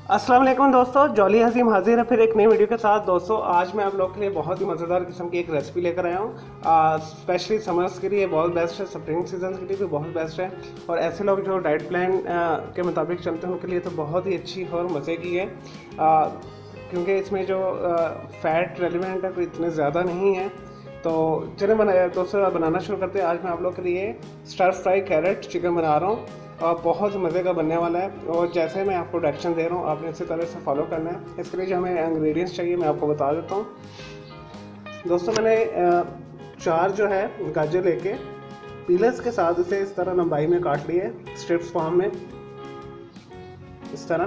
अस्सलाम वालेकुम दोस्तों, जॉली हसीम हाजिर है फिर एक नई वीडियो के साथ। दोस्तों आज मैं आप लोग के लिए बहुत ही मज़ेदार किस्म की एक रेसिपी लेकर आया हूँ। स्पेशली समर्स के लिए बहुत बेस्ट है, स्प्रिंग सीजन के लिए भी बहुत बेस्ट है, और ऐसे लोग जो डाइट प्लान के मुताबिक चलते हैं उनके लिए तो बहुत ही अच्छी और मज़े की है, क्योंकि इसमें जो फ़ैट रेलिवेंट है कोई इतने ज़्यादा नहीं है। तो चलिए बनाया दोस्तों, बनाना शुरू करते हैं। आज मैं आप लोग के लिए स्टर फ्राई कैरेट चिकन बना रहा हूँ और बहुत मज़े का बनने वाला है। और जैसे मैं आपको डायरेक्शन दे रहा हूँ आपने इसी तरह से फॉलो करना है। इसके लिए जो हमें इंग्रेडिएंट्स चाहिए मैं आपको बता देता हूँ। दोस्तों मैंने 4 जो है गाजर लेके पीलर्स के साथ इसे इस तरह लंबाई में काट लिए स्ट्रिप्स फॉर्म में, इस तरह।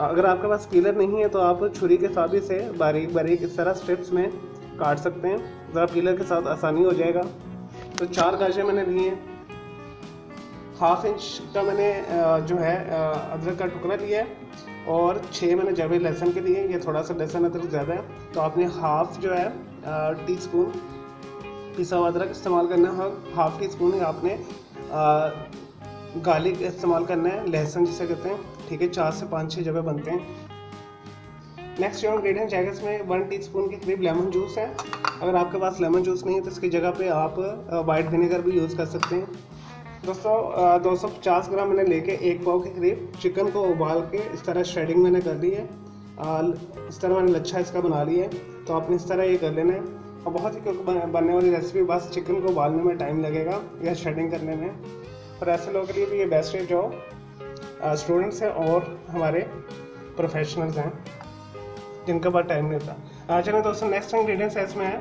अगर आपके पास पीलर नहीं है तो आप छुरी के साथ इसे बारीक बारीक इस तरह स्ट्रिप्स में काट सकते हैं, ज़रा पीलर के साथ आसानी हो जाएगा। तो 4 गाजर मैंने लिए, ½ इंच का मैंने जो है अदरक का टुकड़ा लिया है, और 6 मैंने जवे लहसुन के लिए। ये थोड़ा सा लहसुन अदरक ज़्यादा है तो आपने हाफ जो है टीस्पून पिसा हुआ अदरक इस्तेमाल करना है, ½ टीस्पून ही आपने गार्लिक इस्तेमाल करना है, लहसुन जिसे कहते हैं। ठीक है, 4 से 5-6 जवे बनते हैं। नेक्स्ट जो इंग्रेडिएंट जाएगा इसमें 1 टीस्पून के करीब लेमन जूस है। अगर आपके पास लेमन जूस नहीं है तो इसकी जगह पे आप वाइट विनेगर भी यूज़ कर सकते हैं। दोस्तों 250 ग्राम मैंने लेके 1 पाव के करीब चिकन को उबाल के इस तरह श्रेडिंग मैंने कर ली है। इस तरह मैंने लच्छा इसका बना लिया है, तो आपने इस तरह ये कर लेना है। और बहुत ही क्विक बनने वाली रेसिपी, बस चिकन को उबालने में टाइम लगेगा या श्रेडिंग करने में। और ऐसे लोगों के लिए भी ये बेस्ट है जो स्टूडेंट्स हैं और हमारे प्रोफेशनल्स हैं जिनका पास टाइम नहीं होता। चलिए दोस्तों, नेक्स्ट इंग्रेडिएंट्स है इसमें है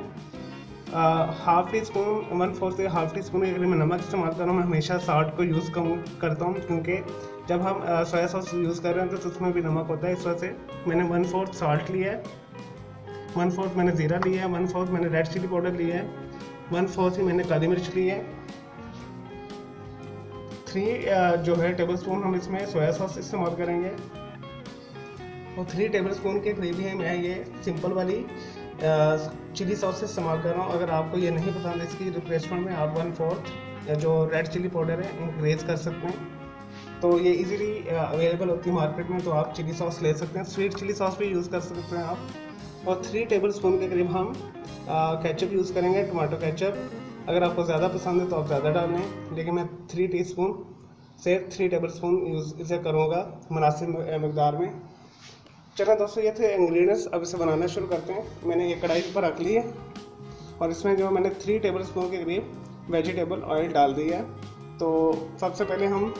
½ टीस्पून 1/4 से ½ टीस्पून के करीब मैं नमक इस्तेमाल कर रहा हूँ। मैं हमेशा साल्ट को यूज़ कम करता हूँ क्योंकि जब हम सोया सॉस यूज़ कर रहे हैं तो उसमें भी नमक होता है। इस वजह से मैंने 1/4 साल्ट लिया है, 1/4 मैंने ज़ीरा लिया है, 1/4 मैंने रेड चिली पाउडर लिया है, 1/4 ही मैंने काली मिर्च ली है। 3 जो है टेबल स्पून हम इसमें सोया सॉस इस्तेमाल करेंगे, और 3 टेबल स्पून के करीब ही मैं ये सिंपल वाली चिली सॉस इस्तेमाल कर रहा हूँ। अगर आपको ये नहीं पसंद इसकी रिप्लेसमेंट में आप 1/4 जो रेड चिली पाउडर है इंक्रीज कर सकते हैं। तो ये इजीली अवेलेबल होती है मार्केट में, तो आप चिली सॉस ले सकते हैं। स्वीट चिली सॉस भी यूज़ कर सकते हैं आप। और 3 टेबल स्पून के करीब हम केचप यूज़ करेंगे, टमाटो केचप। अगर आपको ज़्यादा पसंद है तो आप ज़्यादा डाल लें, लेकिन मैं 3 टीस्पून से 3 टेबल स्पून यूज़ इसे करूँगा मुनासिब मकदार में। चलो दोस्तों, ये थे इंग्रेडिएंट्स। अब इसे बनाना शुरू करते हैं। मैंने ये कढ़ाई पर रख ली है और इसमें जो मैंने 3 टेबल स्पून के करीब वेजिटेबल ऑयल डाल दिया है। तो सबसे पहले हम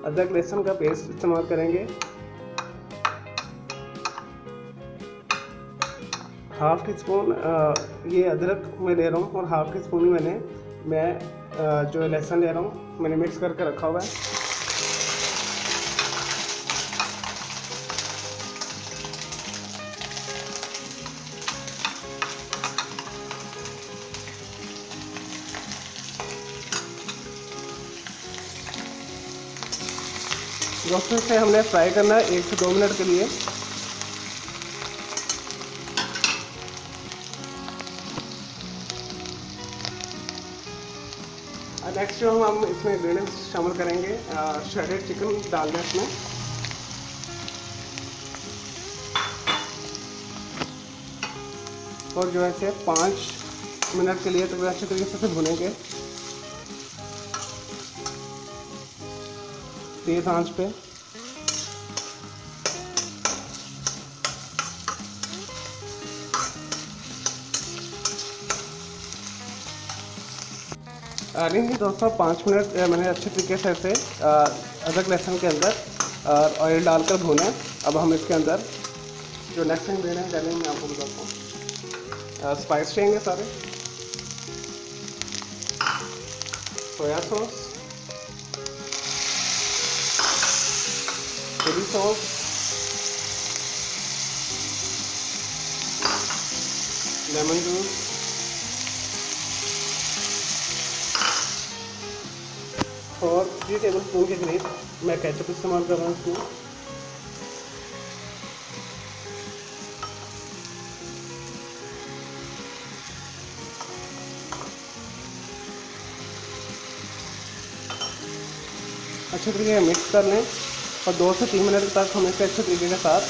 अदरक लहसुन का पेस्ट इस्तेमाल करेंगे। ½ टीस्पून ये अदरक मैं ले रहा हूँ, और ½ टीस्पून ही मैं जो लहसुन ले रहा हूँ, मैंने मिक्स करके रखा हुआ है। दोस्तों इसे हमने फ्राई करना है 1 से 2 मिनट के लिए। नेक्स्ट जो हम इसमें इंग्रेडिएंट्स शामिल करेंगे, श्रेडेड चिकन डालना है इसमें। और जो है इसे 5 मिनट के लिए तो अच्छे तरीके से भुनेंगे तेज आंच पे। नहीं दोस्तों, 5 मिनट मैंने अच्छे तरीके से इसे अदरक लहसुन के अंदर ऑयल डालकर भूना है। अब हम इसके अंदर जो नेक्स्ट इंग्रेडिएंट डालेंगे मैं आपको बताता हूँ। स्पाइस रहेंगे सारे, soya sauce, chilli sauce, lemon juice, और 3 टेबल स्पून के करीब मैं केचप इस्तेमाल कर रहा हूँ इसमें। अच्छे तरीके से मिक्स कर लें और 2 से 3 मिनट तक हम इसे अच्छे तरीके के साथ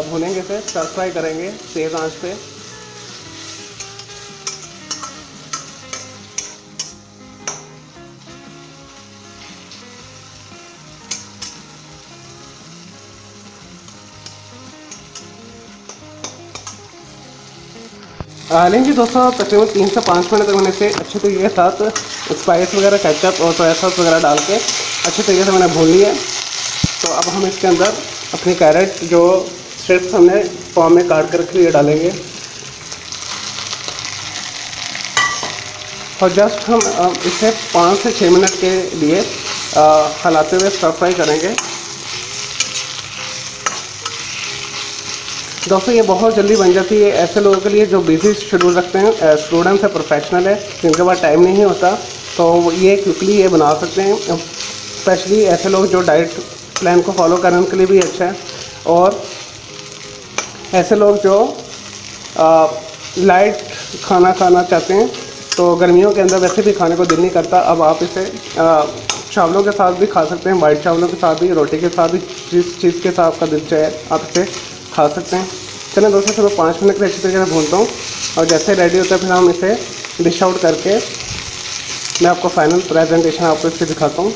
भूनेंगे, इसे स्टर फ्राई करेंगे तेज़ आंच पे। लेंगे दोस्तों तकरीबन 3 से 5 मिनट तक मैंने इसे अच्छे तरीके के साथ स्पाइस वगैरह, केचप और सोया सॉस वगैरह डाल के अच्छे तरीके से मैंने भून लिया। तो अब हम इसके अंदर अपनी कैरेट जो स्ट्रिप्स हमने फॉर्म में काट कर रखी हुई डालेंगे और जस्ट हम इसे 5 से 6 मिनट के लिए हिलाते हुए स्टर फ्राई करेंगे। दोस्तों ये बहुत जल्दी बन जाती है ऐसे लोगों के लिए जो बिजी शेड्यूल रखते हैं, स्टूडेंट्स है, प्रोफेशनल है, जिनके पास टाइम नहीं होता, तो ये क्विकली ये बना सकते हैं। स्पेशली ऐसे लोग जो डाइट प्लान को फॉलो करने के लिए भी अच्छा है, और ऐसे लोग जो लाइट खाना खाना चाहते हैं, तो गर्मियों के अंदर वैसे भी खाने को दिल नहीं करता। अब आप इसे चावलों के साथ भी खा सकते हैं, वाइट चावलों के साथ भी, रोटी के साथ भी, जिस चीज़ के साथ आपका दिल चाहे आप इसे खा सकते हैं। चलें दोस्तों, चलो 5 मिनट के अच्छी तरीके से भूनता हूँ और जैसे रेडी होता है फिर हम इसे डिश आउट करके मैं आपको फाइनल प्रेजेंटेशन आपको इसकी दिखाता हूँ।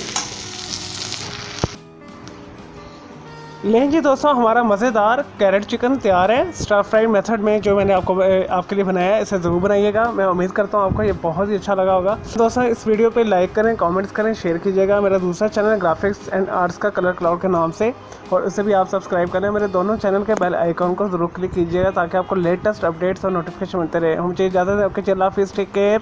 लें जी दोस्तों, हमारा मज़ेदार कैरेट चिकन तैयार है स्टर फ्राइड मेथड में, जो मैंने आपके लिए बनाया है। इसे ज़रूर बनाइएगा, मैं उम्मीद करता हूँ आपको ये बहुत ही अच्छा लगा होगा। दोस्तों इस वीडियो पे लाइक करें, कमेंट्स करें, शेयर कीजिएगा। मेरा दूसरा चैनल है ग्राफिक्स एंड आर्ट्स का कलर क्लाउड के नाम से, और उसे भी आप सब्सक्राइब करें। मेरे दोनों चैनल के बेल आइकॉन को ज़रूर क्लिक कीजिएगा ताकि आपको लेटेस्ट अपडेट्स और नोटिफिकेशन मिलते रहे। हम चाहिए ज़्यादा आपके, अल्लाह हाफिज़, टेक केयर।